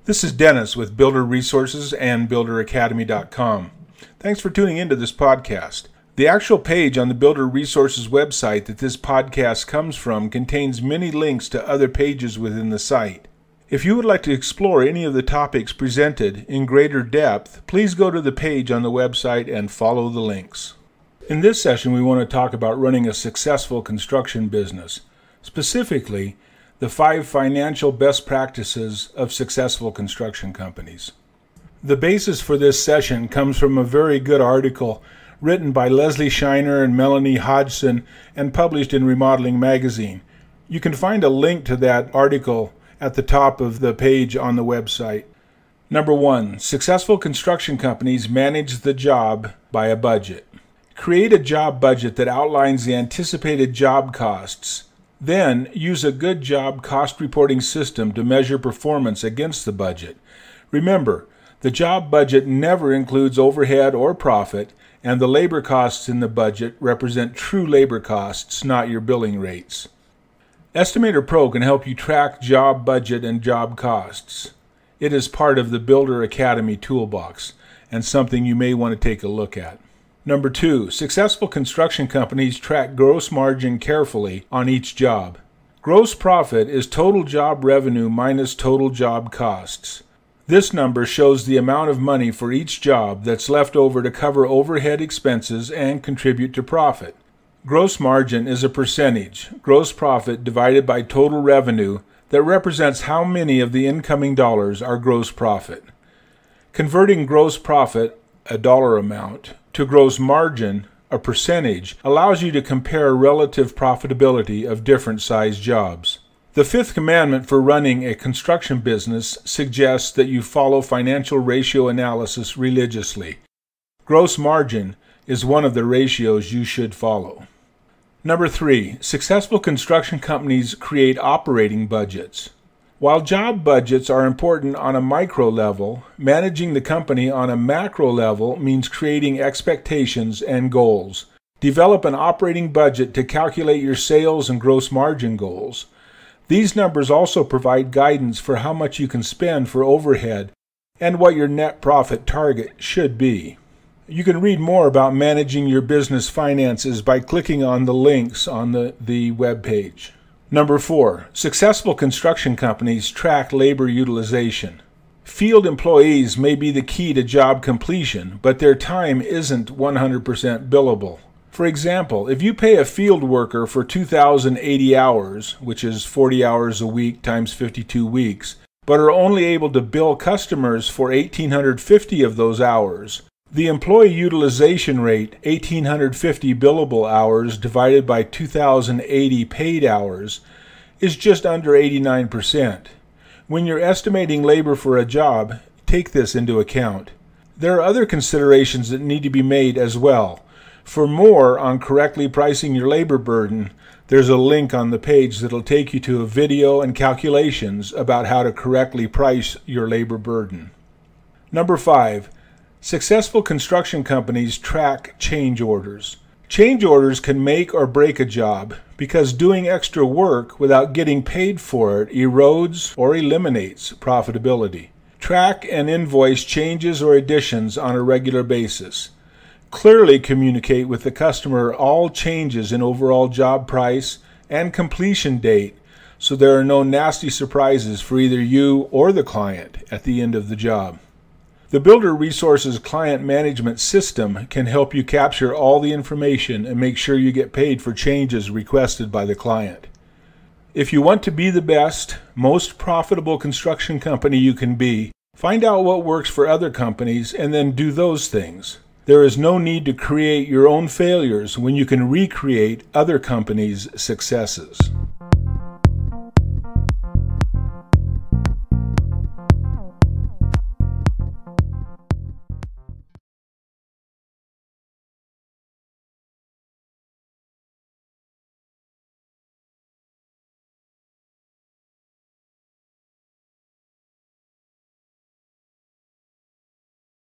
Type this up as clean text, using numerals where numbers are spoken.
This is Dennis with Builder Resources and BuilderAcademy.com. Thanks for tuning into this podcast. The actual page on the Builder Resources website that this podcast comes from contains many links to other pages within the site. If you would like to explore any of the topics presented in greater depth, please go to the page on the website and follow the links. In this session, we want to talk about running a successful construction business. Specifically, the 5 financial best practices of successful construction companies. The basis for this session comes from a very good article written by Leslie Shiner and Melanie Hodgson and published in Remodeling Magazine. You can find a link to that article at the top of the page on the website. Number 1, successful construction companies manage the job by a budget. Create a job budget that outlines the anticipated job costs. Then, use a good job cost reporting system to measure performance against the budget. Remember, the job budget never includes overhead or profit, and the labor costs in the budget represent true labor costs, not your billing rates. Estimator Pro can help you track job budget and job costs. It is part of the Builder Academy toolbox, and something you may want to take a look at. Number 2, successful construction companies track gross margin carefully on each job. Gross profit is total job revenue minus total job costs. This number shows the amount of money for each job that's left over to cover overhead expenses and contribute to profit. Gross margin is a percentage, gross profit divided by total revenue, that represents how many of the incoming dollars are gross profit. Converting gross profit, a dollar amount, to gross margin, a percentage, allows you to compare relative profitability of different size jobs. The 5th commandment for running a construction business suggests that you follow financial ratio analysis religiously. Gross margin is one of the ratios you should follow. Number 3, successful construction companies create operating budgets. While job budgets are important on a micro level, managing the company on a macro level means creating expectations and goals. Develop an operating budget to calculate your sales and gross margin goals. These numbers also provide guidance for how much you can spend for overhead and what your net profit target should be. You can read more about managing your business finances by clicking on the links on the web page. Number 4, successful construction companies track labor utilization. Field employees may be the key to job completion, but their time isn't 100% billable. For example, if you pay a field worker for 2,080 hours, which is 40 hours a week times 52 weeks, but are only able to bill customers for 1,850 of those hours, the employee utilization rate, 1,850 billable hours divided by 2,080 paid hours, is just under 89%. When you're estimating labor for a job, take this into account. There are other considerations that need to be made as well. For more on correctly pricing your labor burden, there's a link on the page that'll take you to a video and calculations about how to correctly price your labor burden. Number 5, successful construction companies track change orders. Change orders can make or break a job because doing extra work without getting paid for it erodes or eliminates profitability. Track and invoice changes or additions on a regular basis. Clearly communicate with the customer all changes in overall job price and completion date so there are no nasty surprises for either you or the client at the end of the job. The Builder Resources Client Management System can help you capture all the information and make sure you get paid for changes requested by the client. If you want to be the best, most profitable construction company you can be, find out what works for other companies and then do those things. There is no need to create your own failures when you can recreate other companies' successes.